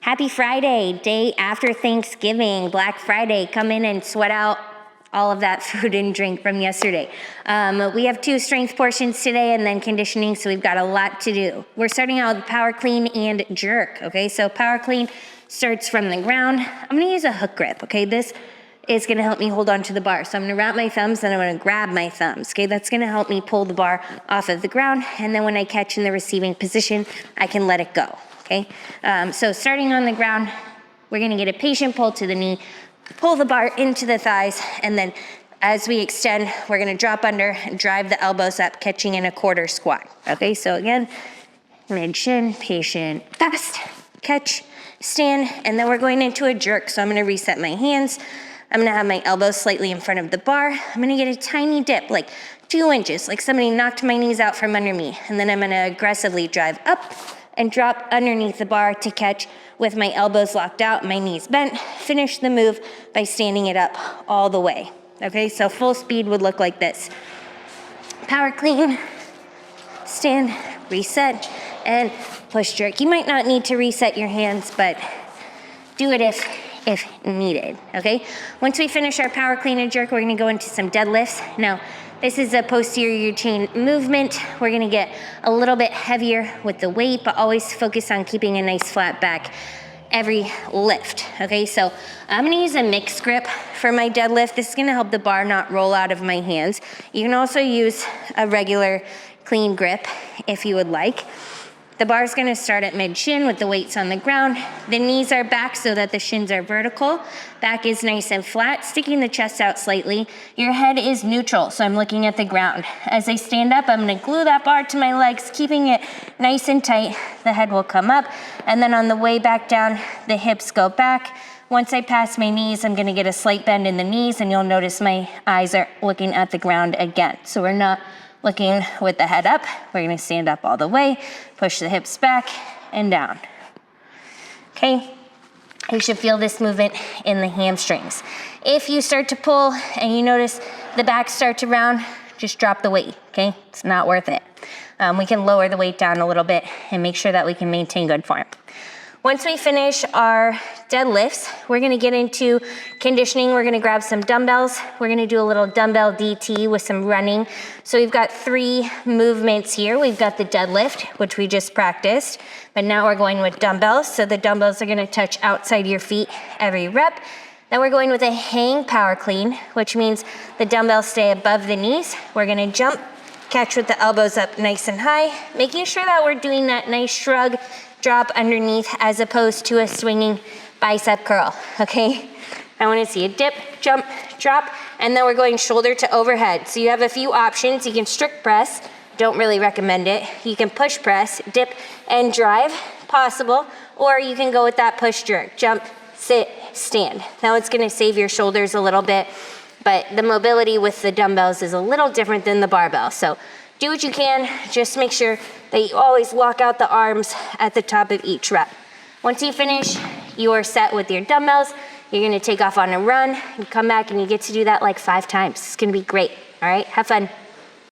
Happy Friday, day after Thanksgiving, Black Friday. Come in and sweat out all of that food and drink from yesterday. We have 2 strength portions today and then conditioning, so we've got a lot to do. We're starting out with power clean and jerk, okay? So power clean starts from the ground. I'm gonna use a hook grip, okay? This is gonna help me hold on to the bar. So I'm gonna wrap my thumbs and I'm gonna grab my thumbs, okay? That's gonna help me pull the bar off of the ground, and then when I catch in the receiving position, I can let it go, okay? So starting on the ground, we're gonna get a patient pull to the knee, pull the bar into the thighs, and then as we extend, we're gonna drop under and drive the elbows up, catching in a quarter squat, okay? So again, mid-shin, patient, fast, catch, stand, and then we're going into a jerk. So I'm gonna reset my hands. I'm gonna have my elbows slightly in front of the bar. I'm gonna get a tiny dip, like 2 inches, like somebody knocked my knees out from under me. And then I'm gonna aggressively drive up and drop underneath the bar to catch with my elbows locked out, my knees bent. Finish the move by standing it up all the way. Okay, so full speed would look like this. Power clean, stand, reset, and push jerk. You might not need to reset your hands, but do it if needed, okay? Once we finish our power clean and jerk, we're gonna go into some deadlifts. Now, this is a posterior chain movement. We're gonna get a little bit heavier with the weight, but always focus on keeping a nice flat back every lift, okay? So I'm gonna use a mixed grip for my deadlift. This is gonna help the bar not roll out of my hands. You can also use a regular clean grip if you would like. The bar is gonna start at mid-shin with the weights on the ground. The knees are back so that the shins are vertical. Back is nice and flat, sticking the chest out slightly. Your head is neutral, so I'm looking at the ground. As I stand up, I'm gonna glue that bar to my legs, keeping it nice and tight. The head will come up, and then on the way back down, the hips go back. Once I pass my knees, I'm gonna get a slight bend in the knees, and you'll notice my eyes are looking at the ground again. So we're not looking with the head up. We're gonna stand up all the way, push the hips back and down. Okay, you should feel this movement in the hamstrings. If you start to pull and you notice the back start to round, just drop the weight, okay? It's not worth it. We can lower the weight down a little bit and make sure that we can maintain good form. Once we finish our deadlifts, we're gonna get into conditioning. We're gonna grab some dumbbells. We're gonna do a little dumbbell DT with some running. So we've got 3 movements here. We've got the deadlift, which we just practiced, but now we're going with dumbbells. So the dumbbells are gonna touch outside your feet every rep. Then we're going with a hang power clean, which means the dumbbells stay above the knees. We're gonna jump, catch with the elbows up nice and high, making sure that we're doing that nice shrug, drop underneath as opposed to a swinging bicep curl, okay? I wanna see a dip, jump, drop, and then we're going shoulder to overhead. So you have a few options. You can strict press, don't really recommend it. You can push press, dip and drive, possible, or you can go with that push jerk, jump, sit, stand. Now it's gonna save your shoulders a little bit, but the mobility with the dumbbells is a little different than the barbell. So do what you can, just make sure that you always lock out the arms at the top of each rep. Once you finish, you are set with your dumbbells. You're gonna take off on a run, you come back and you get to do that like 5 times. It's gonna be great, all right? Have fun.